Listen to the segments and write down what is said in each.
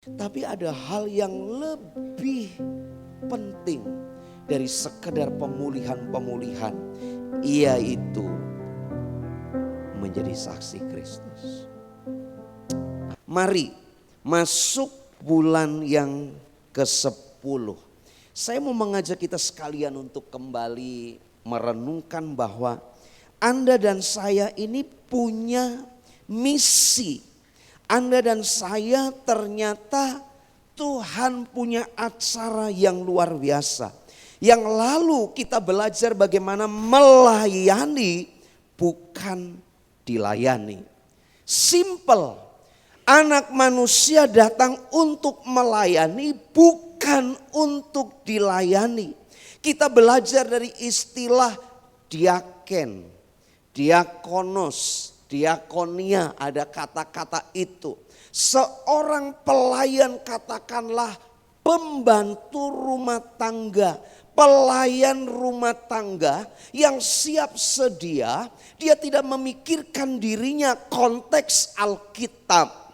Tapi ada hal yang lebih penting dari sekedar pemulihan-pemulihan, yaitu menjadi saksi Kristus. Mari masuk bulan yang ke-10. Saya mau mengajak kita sekalian untuk kembali merenungkan bahwa Anda dan saya ini punya misi. Anda dan saya ternyata Tuhan punya acara yang luar biasa. Yang lalu kita belajar bagaimana melayani bukan dilayani. Simple. Anak manusia datang untuk melayani bukan untuk dilayani. Kita belajar dari istilah diaken, diakonos, diakonia, ada kata-kata itu. Seorang pelayan, katakanlah pembantu rumah tangga, pelayan rumah tangga yang siap sedia, dia tidak memikirkan dirinya konteks Alkitab.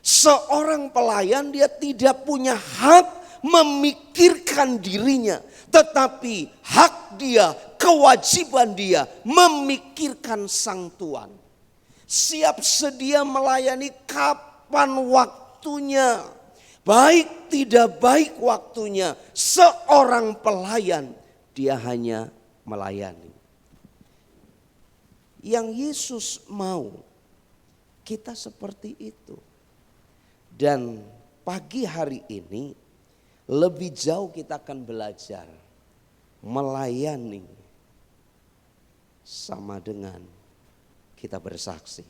Seorang pelayan dia tidak punya hak memikirkan dirinya, tetapi hak dia, kewajiban dia memikirkan sang Tuhan. Siap sedia melayani kapan waktunya, baik tidak baik waktunya. Seorang pelayan dia hanya melayani. Yang Yesus mau kita seperti itu. Dan pagi hari ini lebih jauh kita akan belajar melayani sama dengan kita bersaksi.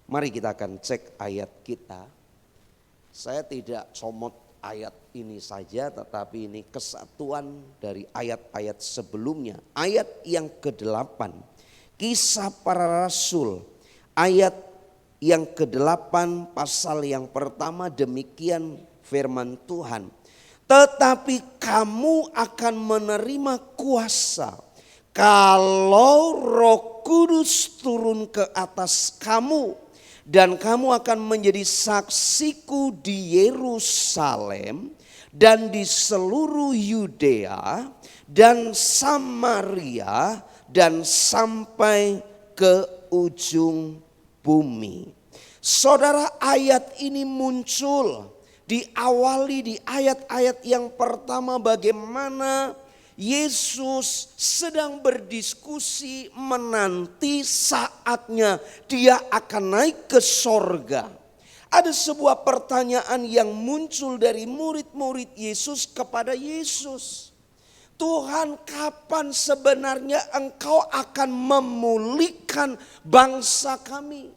Mari kita akan cek ayat kita. Saya tidak comot ayat ini saja, tetapi ini kesatuan dari ayat-ayat sebelumnya. Ayat yang ke-8, Kisah Para Rasul, ayat yang ke-8 pasal yang pertama, demikian firman Tuhan. Tetapi kamu akan menerima kuasa kalau Roh Kudus turun ke atas kamu, dan kamu akan menjadi saksiku di Yerusalem dan di seluruh Yudea dan Samaria dan sampai ke ujung bumi. Saudara, ayat ini muncul diawali di ayat-ayat yang pertama bagaimana Yesus sedang berdiskusi menanti saatnya dia akan naik ke sorga. Ada sebuah pertanyaan yang muncul dari murid-murid Yesus kepada Yesus. Tuhan, kapan sebenarnya engkau akan memulihkan bangsa kami?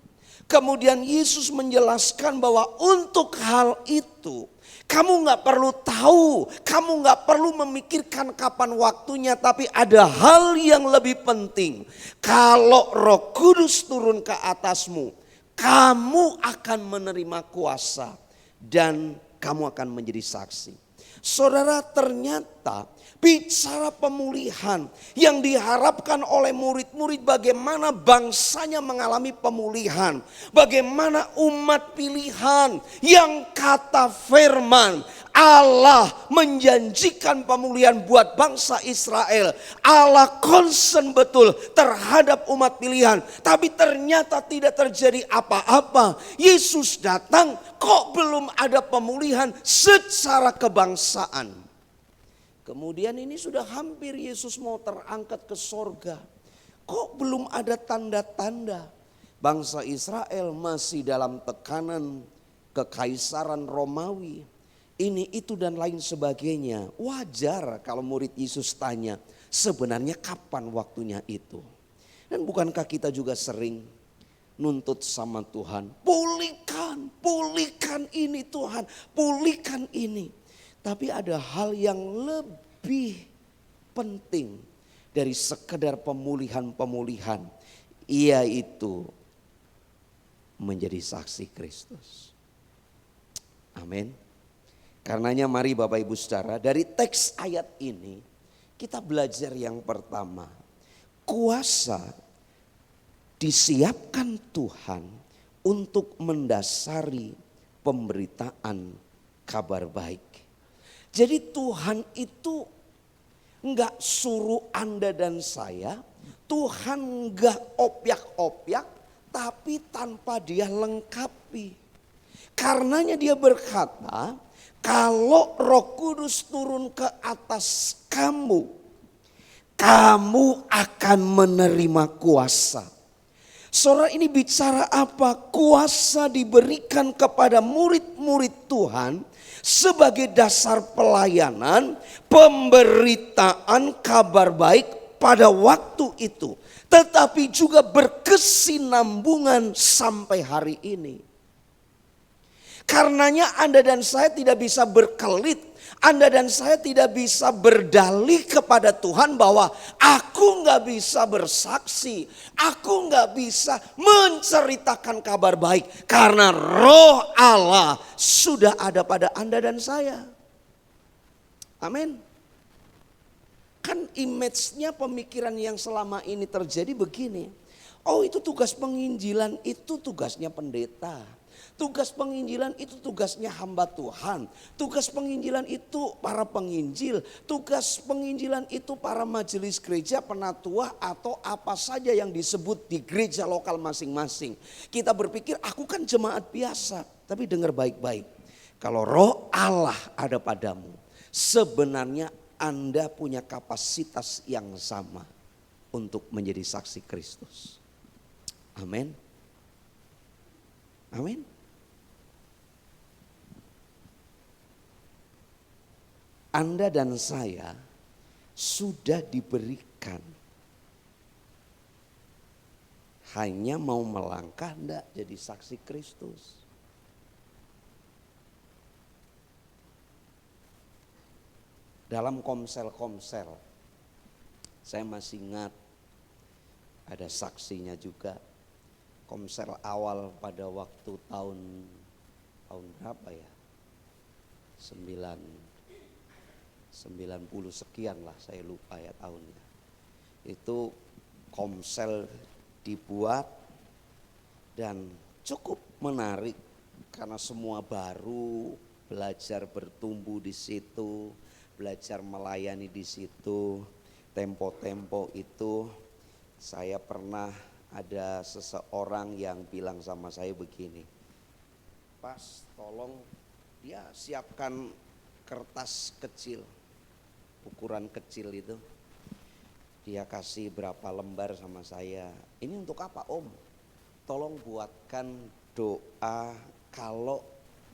Kemudian Yesus menjelaskan bahwa untuk hal itu kamu gak perlu tahu, kamu gak perlu memikirkan kapan waktunya, tapi ada hal yang lebih penting. Kalau Roh Kudus turun ke atasmu, kamu akan menerima kuasa dan kamu akan menjadi saksi. Saudara, ternyata bicara pemulihan yang diharapkan oleh murid-murid, bagaimana bangsanya mengalami pemulihan, bagaimana umat pilihan yang kata firman Allah menjanjikan pemulihan buat bangsa Israel. Allah concern betul terhadap umat pilihan, tapi ternyata tidak terjadi apa-apa. Yesus datang, kok belum ada pemulihan secara kebangsaan. Kemudian ini sudah hampir Yesus mau terangkat ke sorga. Kok belum ada tanda-tanda? Bangsa Israel masih dalam tekanan kekaisaran Romawi. Ini, itu dan lain sebagainya. Wajar kalau murid Yesus tanya, sebenarnya kapan waktunya itu? Dan bukankah kita juga sering nuntut sama Tuhan, pulihkan, pulihkan ini Tuhan, pulihkan ini. Tapi ada hal yang lebih penting dari sekedar pemulihan-pemulihan, yaitu menjadi saksi Kristus. Amin. Karenanya mari Bapak Ibu Saudara, dari teks ayat ini kita belajar yang pertama, kuasa disiapkan Tuhan untuk mendasari pemberitaan kabar baik. Jadi Tuhan itu enggak suruh Anda dan saya, Tuhan enggak opyak-opyak, tapi tanpa dia lengkapi. Karenanya dia berkata, kalau Roh Kudus turun ke atas kamu, kamu akan menerima kuasa. Saudara, ini bicara apa? Kuasa diberikan kepada murid-murid Tuhan sebagai dasar pelayanan, pemberitaan kabar baik pada waktu itu. Tetapi juga berkesinambungan sampai hari ini. Karenanya Anda dan saya tidak bisa berkelit. Anda dan saya tidak bisa berdalih kepada Tuhan bahwa aku gak bisa bersaksi. Aku gak bisa menceritakan kabar baik. Karena Roh Allah sudah ada pada Anda dan saya. Amin. Kan image-nya pemikiran yang selama ini terjadi begini. Oh, itu tugas penginjilan, itu tugasnya pendeta. Tugas penginjilan itu tugasnya hamba Tuhan. Tugas penginjilan itu para penginjil. Tugas penginjilan itu para majelis gereja, penatua atau apa saja yang disebut di gereja lokal masing-masing. Kita berpikir aku kan jemaat biasa. Tapi dengar baik-baik. Kalau Roh Allah ada padamu, sebenarnya Anda punya kapasitas yang sama untuk menjadi saksi Kristus. Amin. Amin. Anda dan saya sudah diberikan. Hanya mau melangkah enggak jadi saksi Kristus. Dalam komsel-komsel, saya masih ingat ada saksinya juga. Komsel awal pada waktu tahun berapa ya? 90 sekian lah, saya lupa ya tahunnya. Itu komsel dibuat dan cukup menarik karena semua baru, belajar bertumbuh di situ, belajar melayani di situ. Tempo-tempo itu saya pernah ada seseorang yang bilang sama saya begini, Pas, tolong dia siapkan kertas kecil, ukuran kecil itu. Dia kasih berapa lembar sama saya. Ini untuk apa Om? Tolong buatkan doa kalau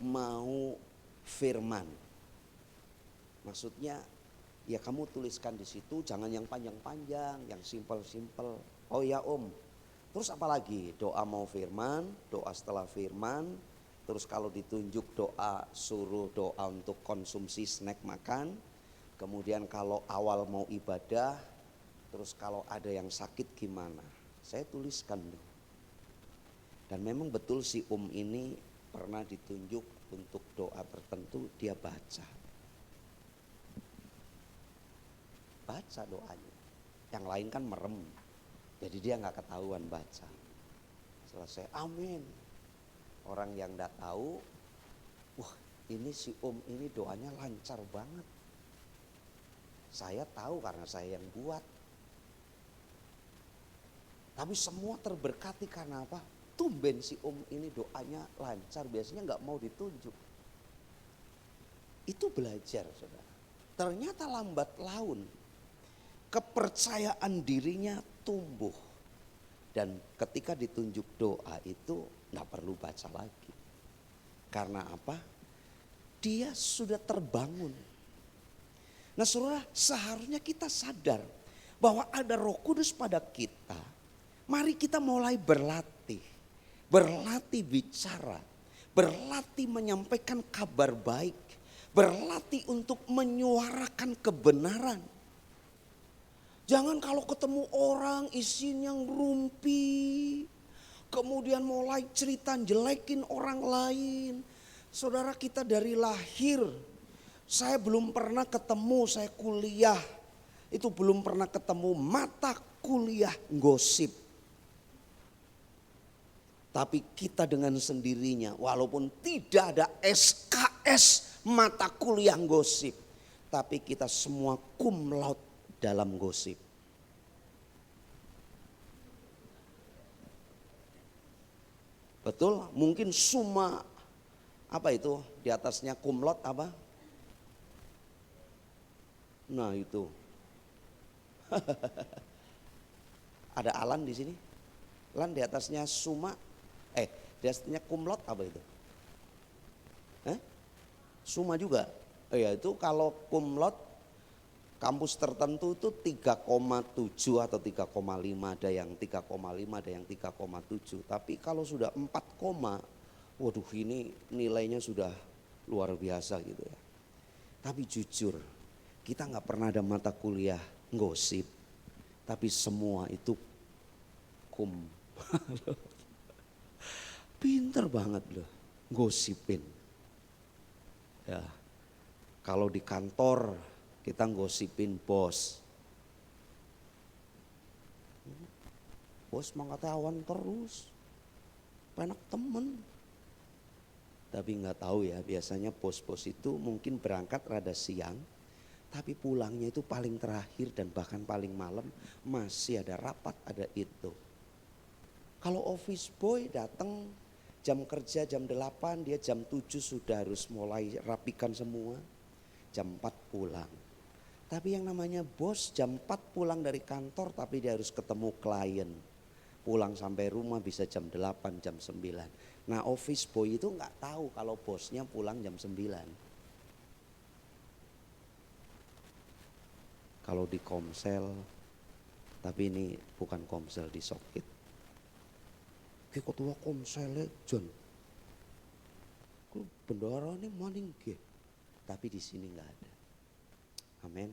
mau firman. Maksudnya ya kamu tuliskan di situ, jangan yang panjang-panjang, yang simpel-simpel. Oh ya Om. Terus apa lagi? Doa mau firman, doa setelah firman. Terus kalau ditunjuk doa, suruh doa untuk konsumsi snack makan. Kemudian kalau awal mau ibadah, terus kalau ada yang sakit gimana? Saya tuliskan tuh. Dan memang betul si ini pernah ditunjuk untuk doa tertentu, dia baca. Baca doanya. Yang lain kan merem. Jadi dia gak ketahuan baca. Selesai, amin. Orang yang gak tahu, wah ini si ini doanya lancar banget. Saya tahu karena saya yang buat. Tapi semua terberkati karena apa? Tumben si ini doanya lancar, biasanya gak mau ditunjuk. Itu belajar saudara. Ternyata lambat laun kepercayaan dirinya tumbuh. Dan ketika ditunjuk doa itu gak perlu baca lagi. Karena apa? Dia sudah terbangun. Nah saudara, seharusnya kita sadar bahwa ada Roh Kudus pada kita. Mari kita mulai berlatih. Berlatih bicara. Berlatih menyampaikan kabar baik. Berlatih untuk menyuarakan kebenaran. Jangan kalau ketemu orang isinya ngerumpi. Kemudian mulai cerita jelekin orang lain. Saudara, kita dari lahir. Saya belum pernah ketemu, saya kuliah. Itu belum pernah ketemu mata kuliah gosip. Tapi kita dengan sendirinya walaupun tidak ada SKS mata kuliah gosip. Tapi kita semua cum laude dalam gosip. Betul, mungkin summa apa itu di atasnya cum laude apa? Nah itu. Ada Alan di sini. Lan di atasnya summa di atasnya cum laude apa itu? Summa juga. Ya itu kalau cum laude kampus tertentu itu 3,7 atau 3,5, ada yang 3,5, ada yang 3,7. Tapi kalau sudah 4, waduh ini nilainya sudah luar biasa gitu ya. Tapi jujur, kita nggak pernah ada mata kuliah gosip, tapi semua itu cum. Pinter banget loh, gosipin. Ya, kalau di kantor kita gosipin bos. Bos mengatakan terus, enak temen. Tapi nggak tahu ya, biasanya bos-bos itu mungkin berangkat rada siang, tapi pulangnya itu paling terakhir dan bahkan paling malam, masih ada rapat, ada itu. Kalau office boy datang jam kerja jam 8, dia jam 7 sudah harus mulai rapikan semua, jam 4 pulang. Tapi yang namanya bos jam 4 pulang dari kantor, tapi dia harus ketemu klien. Pulang sampai rumah bisa jam 8, jam 9. Nah office boy itu nggak tahu kalau bosnya pulang jam 9. Kalau di Komsel, tapi ini bukan Komsel, di Sokit. Ketua Komselnya John, bendara ini maning ke, tapi di sini nggak ada. Amin.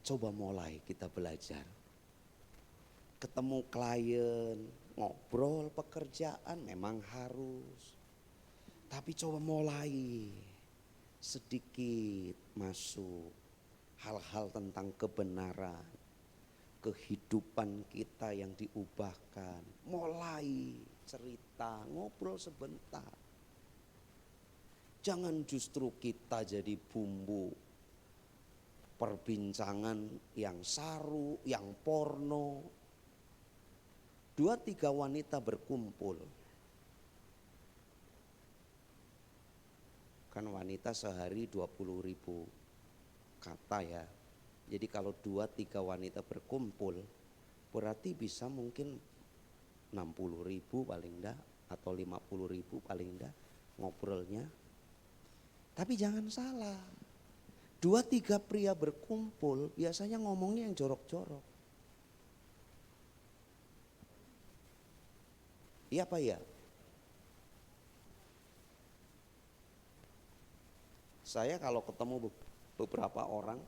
Coba mulai kita belajar. Ketemu klien, ngobrol pekerjaan memang harus. Tapi coba mulai sedikit masuk hal-hal tentang kebenaran, kehidupan kita yang diubahkan. Mulai cerita, ngobrol sebentar. Jangan justru kita jadi bumbu perbincangan yang saru, yang porno. 2-3 wanita berkumpul. Kan wanita sehari 20.000 kata ya. Jadi kalau 2-3 wanita berkumpul, berarti bisa mungkin 60.000 paling enggak, atau 50.000 paling enggak ngobrolnya. Tapi jangan salah, 2-3 pria berkumpul biasanya ngomongnya yang jorok-jorok. Iya apa ya? Saya kalau ketemu beberapa orang,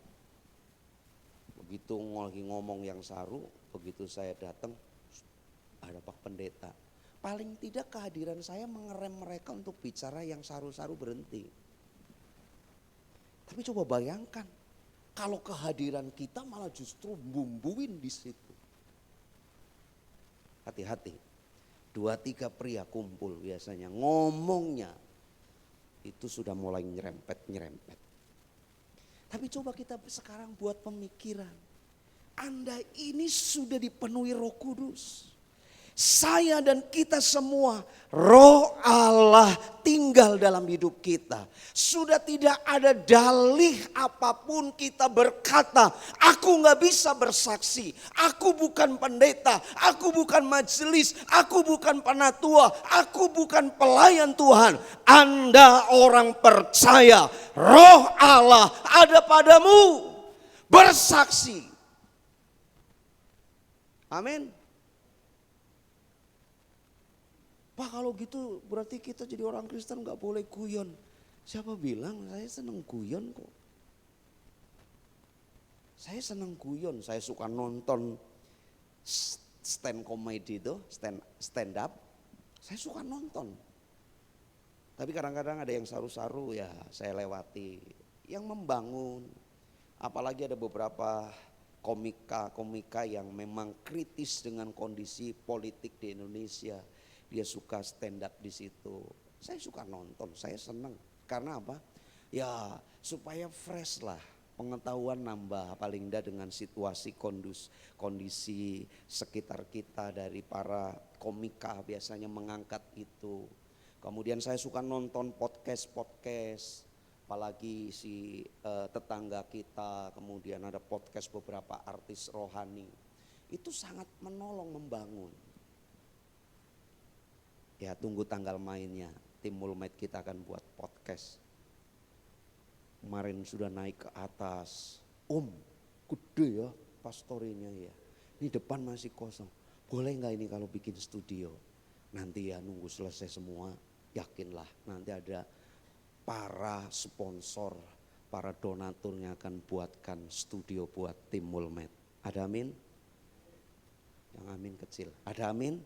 begitu lagi ngomong yang saru, begitu saya datang, ada Pak Pendeta. Paling tidak kehadiran saya mengerem mereka untuk bicara yang saru-saru berhenti. Tapi coba bayangkan, kalau kehadiran kita malah justru bumbuin di situ. Hati-hati, 2-3 pria kumpul biasanya ngomongnya itu sudah mulai nyerempet. Tapi coba kita sekarang buat pemikiran. Anda ini sudah dipenuhi Roh Kudus. Saya dan kita semua, Roh Allah tinggal dalam hidup kita. Sudah tidak ada dalih apapun kita berkata, aku gak bisa bersaksi, aku bukan pendeta, aku bukan majelis, aku bukan penatua, aku bukan pelayan Tuhan. Anda orang percaya, Roh Allah ada padamu, bersaksi. Amin. Pak kalau gitu berarti kita jadi orang Kristen gak boleh guyon. Siapa bilang? Saya senang guyon kok. Saya senang guyon, saya suka nonton stand comedy itu, stand up. Saya suka nonton. Tapi kadang-kadang ada yang saru-saru ya saya lewati. Yang membangun, apalagi ada beberapa komika yang memang kritis dengan kondisi politik di Indonesia. Dia suka stand up di situ. Saya suka nonton, saya senang. Karena apa? Ya supaya fresh lah, pengetahuan nambah, paling tidak dengan situasi kondisi sekitar kita dari para komika biasanya mengangkat itu. Kemudian saya suka nonton podcast, apalagi si tetangga kita, kemudian ada podcast beberapa artis rohani. Itu sangat menolong, membangun. Ya tunggu tanggal mainnya, tim Mulmed kita akan buat podcast. Kemarin sudah naik ke atas, gede ya pastorinya ya. Ini depan masih kosong, boleh gak ini kalau bikin studio? Nanti ya nunggu selesai semua, yakinlah nanti ada para sponsor, para donaturnya akan buatkan studio buat tim Mulmed. Ada amin? Yang amin kecil, ada amin?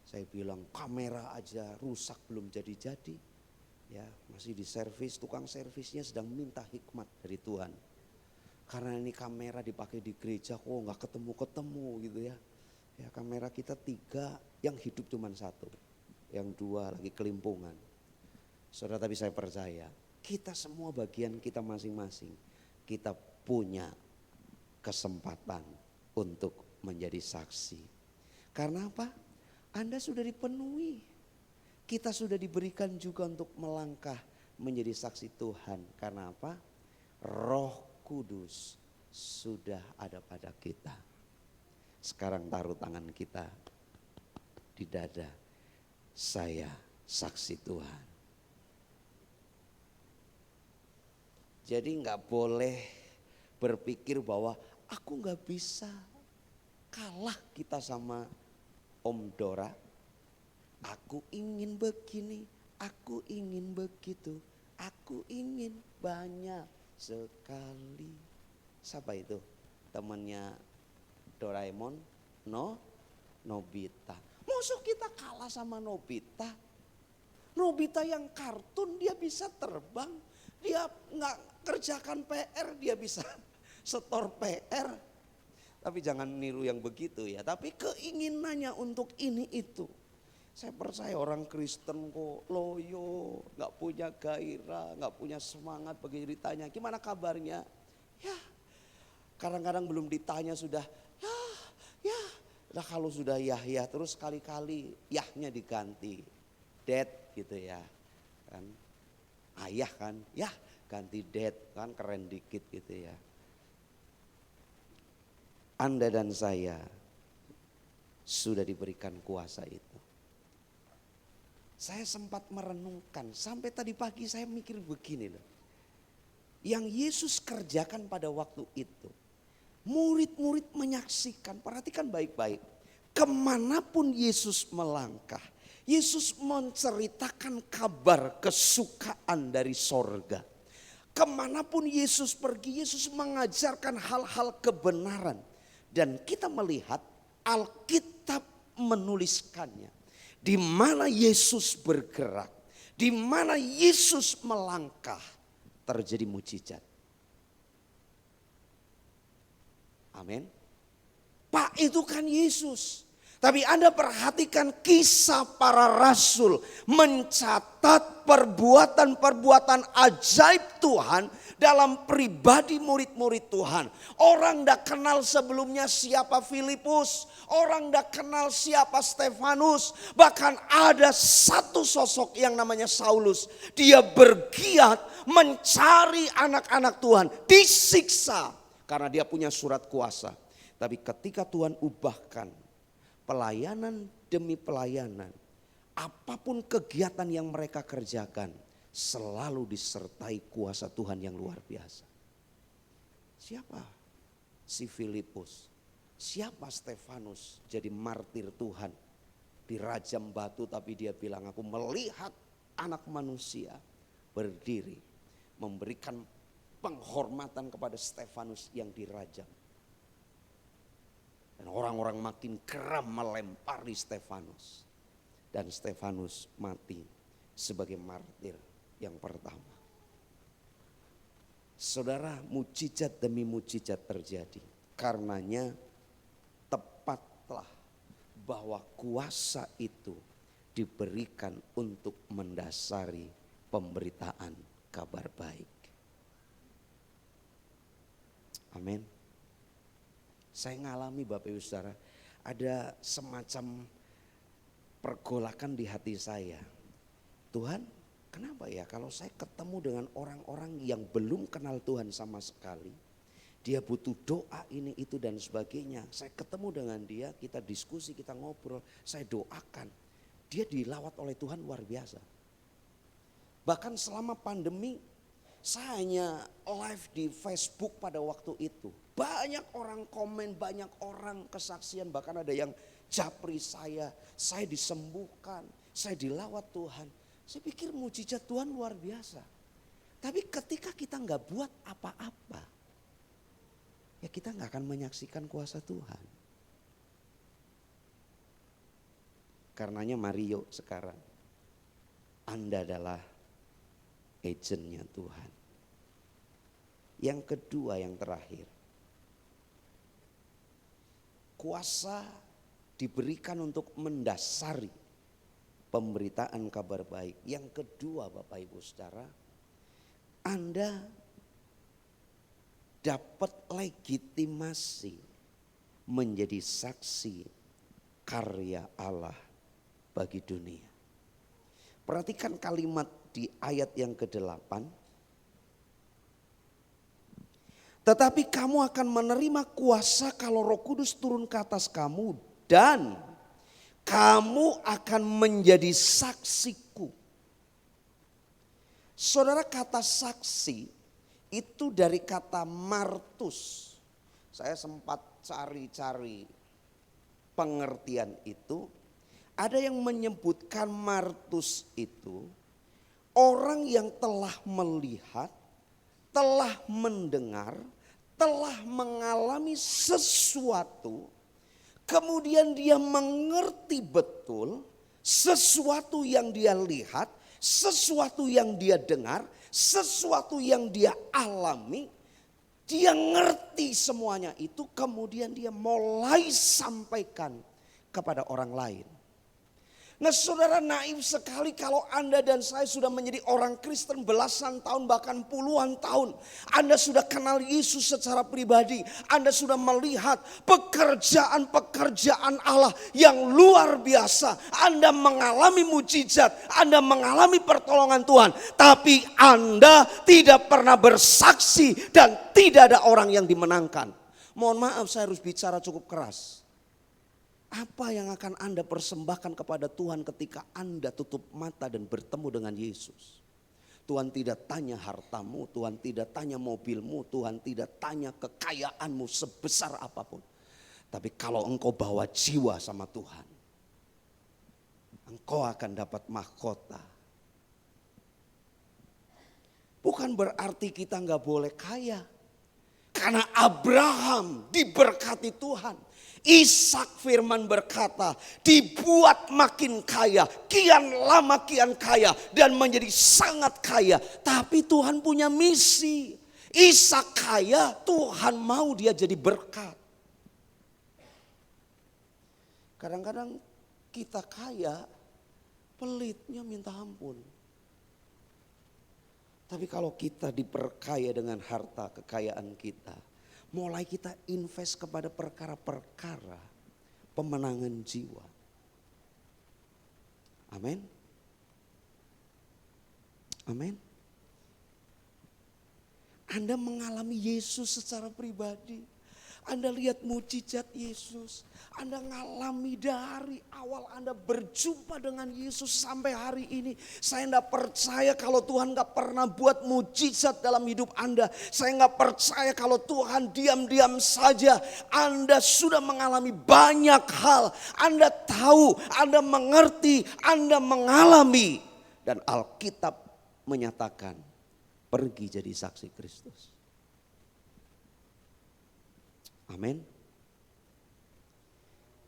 Saya bilang kamera aja rusak belum jadi-jadi. Ya masih di servis, tukang servisnya sedang minta hikmat dari Tuhan. Karena ini kamera dipakai di gereja kok gak ketemu-ketemu gitu ya. Ya kamera kita 3, yang hidup cuma 1. Yang 2 lagi kelimpungan. Saudara, tapi saya percaya kita semua bagian kita masing-masing. Kita punya kesempatan untuk menjadi saksi. Karena apa? Anda sudah dipenuhi. Kita sudah diberikan juga untuk melangkah menjadi saksi Tuhan. Karena apa? Roh Kudus sudah ada pada kita. Sekarang taruh tangan kita di dada. Saya saksi Tuhan. Jadi gak boleh berpikir bahwa aku gak bisa kalah kita sama Om Dora. Aku ingin begini, aku ingin begitu, aku ingin banyak sekali. Siapa itu? Temannya Doraemon? Nobita. Musuh kita kalah sama Nobita. Nobita yang kartun dia bisa terbang, dia gak kerjakan PR, dia bisa setor PR. Tapi jangan niru yang begitu ya, tapi keinginannya untuk ini itu. Saya percaya orang Kristen kok loyo, gak punya gairah, gak punya semangat. Begitu ditanya gimana kabarnya, ya kadang-kadang belum ditanya sudah ya. Nah kalau sudah ya terus kali-kali yahnya diganti, dad gitu ya kan, ayah kan, ya ganti dad kan, keren dikit gitu ya. Anda dan saya sudah diberikan kuasa itu. Saya sempat merenungkan, sampai tadi pagi saya mikir begini loh. Yang Yesus kerjakan pada waktu itu, murid-murid menyaksikan, perhatikan baik-baik. Kemanapun Yesus melangkah, Yesus menceritakan kabar kesukaan dari sorga. Kemanapun Yesus pergi, Yesus mengajarkan hal-hal kebenaran. Dan kita melihat Alkitab menuliskannya. Di mana Yesus bergerak, di mana Yesus melangkah, terjadi mujizat. Amin. Pak, itu kan Yesus. Tapi Anda perhatikan kisah para rasul mencatat perbuatan-perbuatan ajaib Tuhan dalam pribadi murid-murid Tuhan. Orang tidak kenal sebelumnya siapa Filipus, orang tidak kenal siapa Stefanus. Bahkan ada satu sosok yang namanya Saulus. Dia bergiat mencari anak-anak Tuhan, disiksa karena dia punya surat kuasa. Tapi ketika Tuhan ubahkan pelayanan demi pelayanan, apapun kegiatan yang mereka kerjakan selalu disertai kuasa Tuhan yang luar biasa. Siapa si Filipus? Siapa Stefanus jadi martir Tuhan? Dirajam batu tapi dia bilang, aku melihat anak manusia berdiri memberikan penghormatan kepada Stefanus yang dirajam. Dan orang-orang makin geram melempari Stefanus. Dan Stefanus mati sebagai martir yang pertama. Saudara, mujizat demi mujizat terjadi. Karenanya tepatlah bahwa kuasa itu diberikan untuk mendasari pemberitaan kabar baik. Amin. Saya ngalami Bapak Ibu Saudara, ada semacam pergolakan di hati saya. Tuhan, kenapa ya kalau saya ketemu dengan orang-orang yang belum kenal Tuhan sama sekali, dia butuh doa ini itu dan sebagainya. Saya ketemu dengan dia, kita diskusi, kita ngobrol, saya doakan. Dia dilawat oleh Tuhan luar biasa. Bahkan selama pandemi saya hanya live di Facebook pada waktu itu. Banyak orang komen, banyak orang kesaksian, bahkan ada yang japri saya disembuhkan, saya dilawat Tuhan. Saya pikir mujizat Tuhan luar biasa. Tapi ketika kita nggak buat apa-apa, ya kita nggak akan menyaksikan kuasa Tuhan. Karenanya mari yuk sekarang, Anda adalah agentnya Tuhan. Yang kedua, yang terakhir, kuasa diberikan untuk mendasari pemberitaan kabar baik. Yang kedua Bapak Ibu Saudara, Anda dapat legitimasi menjadi saksi karya Allah bagi dunia. Perhatikan kalimat di ayat yang ke-8. Tetapi kamu akan menerima kuasa kalau Roh Kudus turun ke atas kamu dan kamu akan menjadi saksiku. Saudara, kata saksi itu dari kata martus. Saya sempat cari-cari pengertian itu. Ada yang menyebutkan martus itu orang yang telah melihat, telah mendengar, telah mengalami sesuatu, kemudian dia mengerti betul sesuatu yang dia lihat, sesuatu yang dia dengar, sesuatu yang dia alami. Dia ngerti semuanya itu, kemudian dia mulai sampaikan kepada orang lain. Nah saudara, naif sekali kalau Anda dan saya sudah menjadi orang Kristen belasan tahun bahkan puluhan tahun. Anda sudah kenal Yesus secara pribadi. Anda sudah melihat pekerjaan-pekerjaan Allah yang luar biasa. Anda mengalami mujizat, Anda mengalami pertolongan Tuhan. Tapi Anda tidak pernah bersaksi dan tidak ada orang yang dimenangkan. Mohon maaf saya harus bicara cukup keras. Apa yang akan Anda persembahkan kepada Tuhan ketika Anda tutup mata dan bertemu dengan Yesus? Tuhan tidak tanya hartamu, Tuhan tidak tanya mobilmu, Tuhan tidak tanya kekayaanmu sebesar apapun. Tapi kalau engkau bawa jiwa sama Tuhan, engkau akan dapat mahkota. Bukan berarti kita nggak boleh kaya. Karena Abraham diberkati Tuhan. Ishak firman berkata dibuat makin kaya, kian lama kian kaya dan menjadi sangat kaya. Tapi Tuhan punya misi. Ishak kaya, Tuhan mau dia jadi berkat. Kadang-kadang kita kaya, pelitnya minta ampun. Tapi kalau kita diperkaya dengan harta kekayaan kita, mulai kita invest kepada perkara-perkara pemenangan jiwa. Amin. Amin. Anda mengalami Yesus secara pribadi. Anda lihat mujizat Yesus. Anda ngalami dari awal Anda berjumpa dengan Yesus sampai hari ini. Saya tidak percaya kalau Tuhan gak pernah buat mujizat dalam hidup Anda. Saya gak percaya kalau Tuhan diam-diam saja. Anda sudah mengalami banyak hal. Anda tahu, Anda mengerti, Anda mengalami. Dan Alkitab menyatakan pergi jadi saksi Kristus. Amin.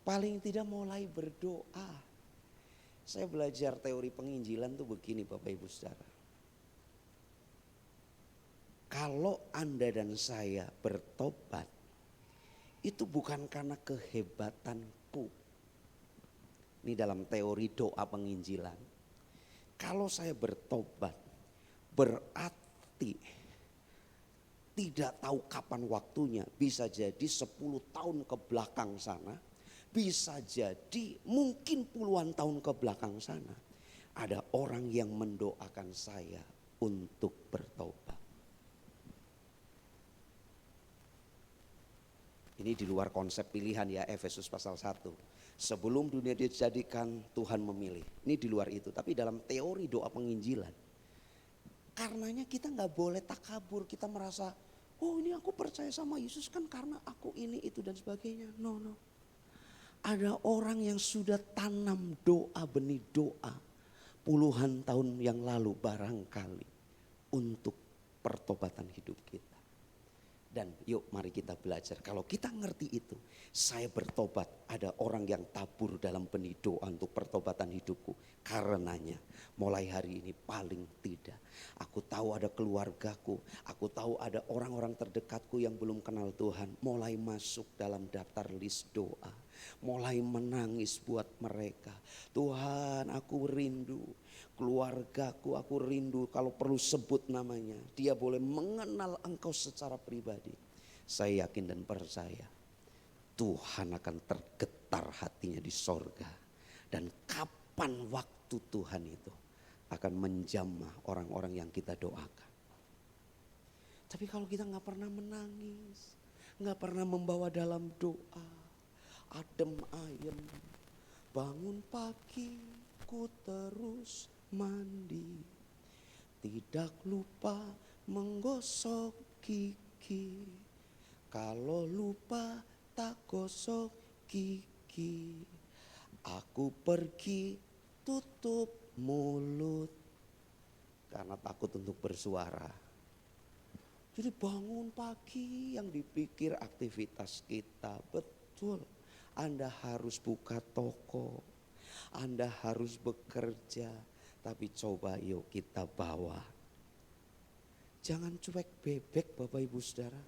Paling tidak mulai berdoa. Saya belajar teori penginjilan tuh begini Bapak Ibu Saudara. Kalau Anda dan saya bertobat, itu bukan karena kehebatanku. Ini dalam teori doa penginjilan. Kalau saya bertobat, berarti tidak tahu kapan waktunya. Bisa jadi 10 tahun ke belakang sana. Bisa jadi mungkin puluhan tahun ke belakang sana. Ada orang yang mendoakan saya untuk bertobat. Ini di luar konsep pilihan ya, Efesus pasal 1. Sebelum dunia dijadikan, Tuhan memilih. Ini di luar itu, tapi dalam teori doa penginjilan. Karenanya kita gak boleh takabur, kita merasa, oh ini aku percaya sama Yesus kan karena aku ini, itu dan sebagainya. No. Ada orang yang sudah tanam doa, benih doa puluhan tahun yang lalu barangkali untuk pertobatan hidup kita. Dan yuk mari kita belajar. Kalau kita ngerti itu, saya bertobat, ada orang yang tabur dalam benih doa untuk pertobatan hidupku. Karenanya mulai hari ini paling tidak, aku tahu ada keluargaku, aku tahu ada orang-orang terdekatku yang belum kenal Tuhan, mulai masuk dalam daftar list doa. Mulai menangis buat mereka. Tuhan, aku rindu keluargaku, aku rindu kalau perlu sebut namanya. Dia boleh mengenal Engkau secara pribadi. Saya yakin dan percaya Tuhan akan tergetar hatinya di sorga. Dan kapan waktu Tuhan itu akan menjamah orang-orang yang kita doakan. Tapi kalau kita gak pernah menangis, gak pernah membawa dalam doa, adem ayem, bangun pagi ku terus mandi, tidak lupa menggosok gigi, kalau lupa tak gosok gigi, aku pergi tutup mulut karena takut untuk bersuara. Jadi bangun pagi yang dipikir aktivitas kita, betul. Anda harus buka toko, Anda harus bekerja, tapi coba yuk kita bawa. Jangan cuek bebek Bapak Ibu Saudara.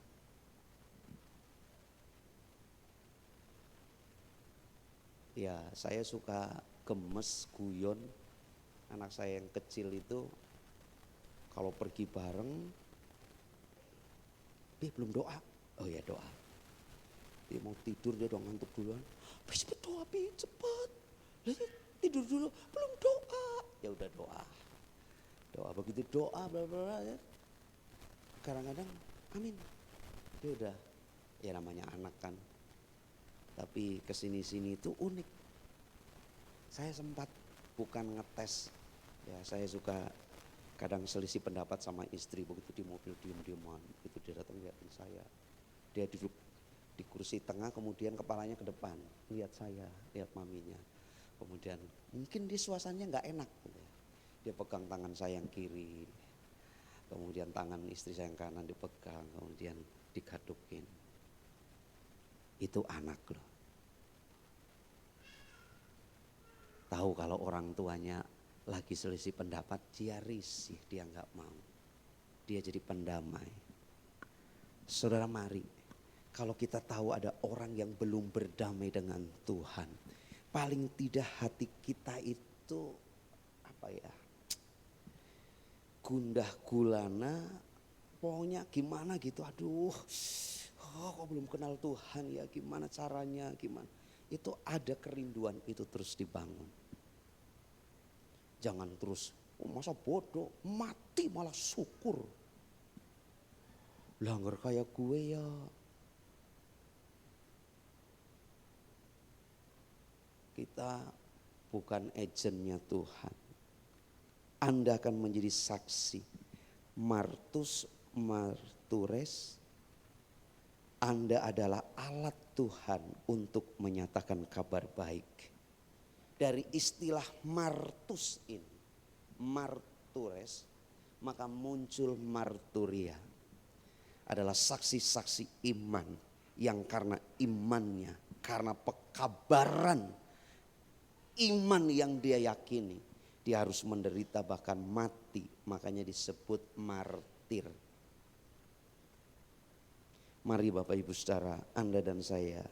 Ya saya suka gemes, guyon. Anak saya yang kecil itu kalau pergi bareng, dia belum doa. Oh ya doa. Dia mau tidur, dia udah ngantuk duluan. Bisa berdoa, cepet. Tidur dulu, belum doa. Ya udah doa. Doa begitu doa, bla bla ya. Kadang-kadang, amin. Dia udah, ya namanya anak kan. Tapi kesini-sini itu unik. Saya sempat bukan ngetes. Ya saya suka kadang selisih pendapat sama istri. Begitu di mobil diem-dieman. Begitu dia datang lihatin saya. Dia duduk di kursi tengah, kemudian kepalanya ke depan, lihat saya, lihat maminya. Kemudian mungkin dia suasananya nggak enak, dia pegang tangan saya yang kiri, kemudian tangan istri saya yang kanan dipegang, kemudian digadukin. Itu anak loh. Tahu kalau orang tuanya lagi selisih pendapat, dia risih, dia nggak mau, dia jadi pendamai. Saudara mari. Kalau kita tahu ada orang yang belum berdamai dengan Tuhan, paling tidak hati kita itu gundah gulana, pokoknya gimana gitu. Aduh, kok belum kenal Tuhan ya, gimana caranya, gimana. Itu ada kerinduan itu terus dibangun. Jangan terus, masa bodoh, mati malah syukur. Langgar kayak gue ya. Kita bukan agennya Tuhan. Anda akan menjadi saksi. Martus martures. Anda adalah alat Tuhan untuk menyatakan kabar baik. Dari istilah martus ini, martures, maka muncul marturia. Adalah saksi-saksi iman yang karena imannya, karena pekabaran iman yang dia yakini, dia harus menderita bahkan mati, makanya disebut martir. Mari Bapak Ibu Saudara, Anda dan saya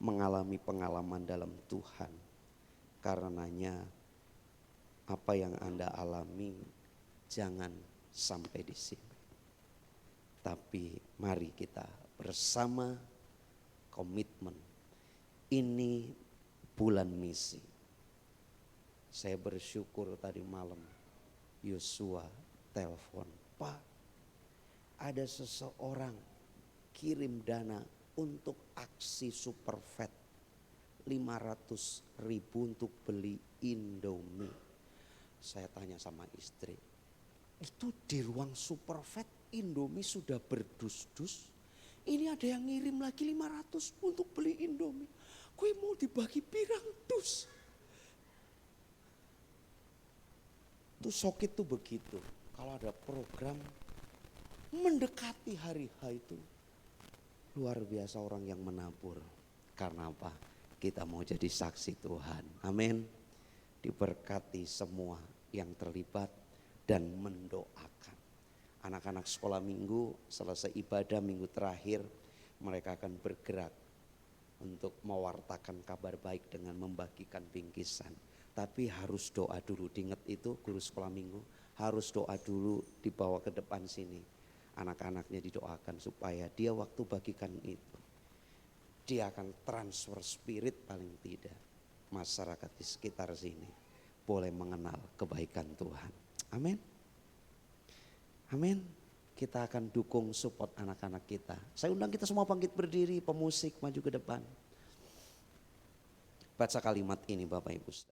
mengalami pengalaman dalam Tuhan. Karenanya apa yang Anda alami jangan sampai di sini. Tapi mari kita bersama komitmen. Ini bulan misi. Saya bersyukur tadi malam Yosua telepon, Pak, ada seseorang kirim dana untuk aksi super fat 500.000 untuk beli Indomie. Saya tanya sama istri, itu di ruang super fat Indomie sudah berdus-dus. Ini ada yang ngirim lagi 500 untuk beli Indomie. Kue mau dibagi pirang dus. Itu Sokit tuh begitu. Kalau ada program mendekati hari H itu luar biasa orang yang menabur. Karena apa? Kita mau jadi saksi Tuhan. Amin. Diberkati semua yang terlibat dan mendoakan. Anak-anak sekolah minggu selesai ibadah minggu terakhir mereka akan bergerak untuk mewartakan kabar baik dengan membagikan bingkisan. Tapi harus doa dulu, diingat itu guru sekolah minggu, harus doa dulu dibawa ke depan sini. Anak-anaknya didoakan supaya dia waktu bagikan itu, dia akan transfer spirit paling tidak. Masyarakat di sekitar sini boleh mengenal kebaikan Tuhan. Amin. Amin. Kita akan dukung support anak-anak kita. Saya undang kita semua bangkit berdiri, pemusik maju ke depan. Baca kalimat ini Bapak Ibu.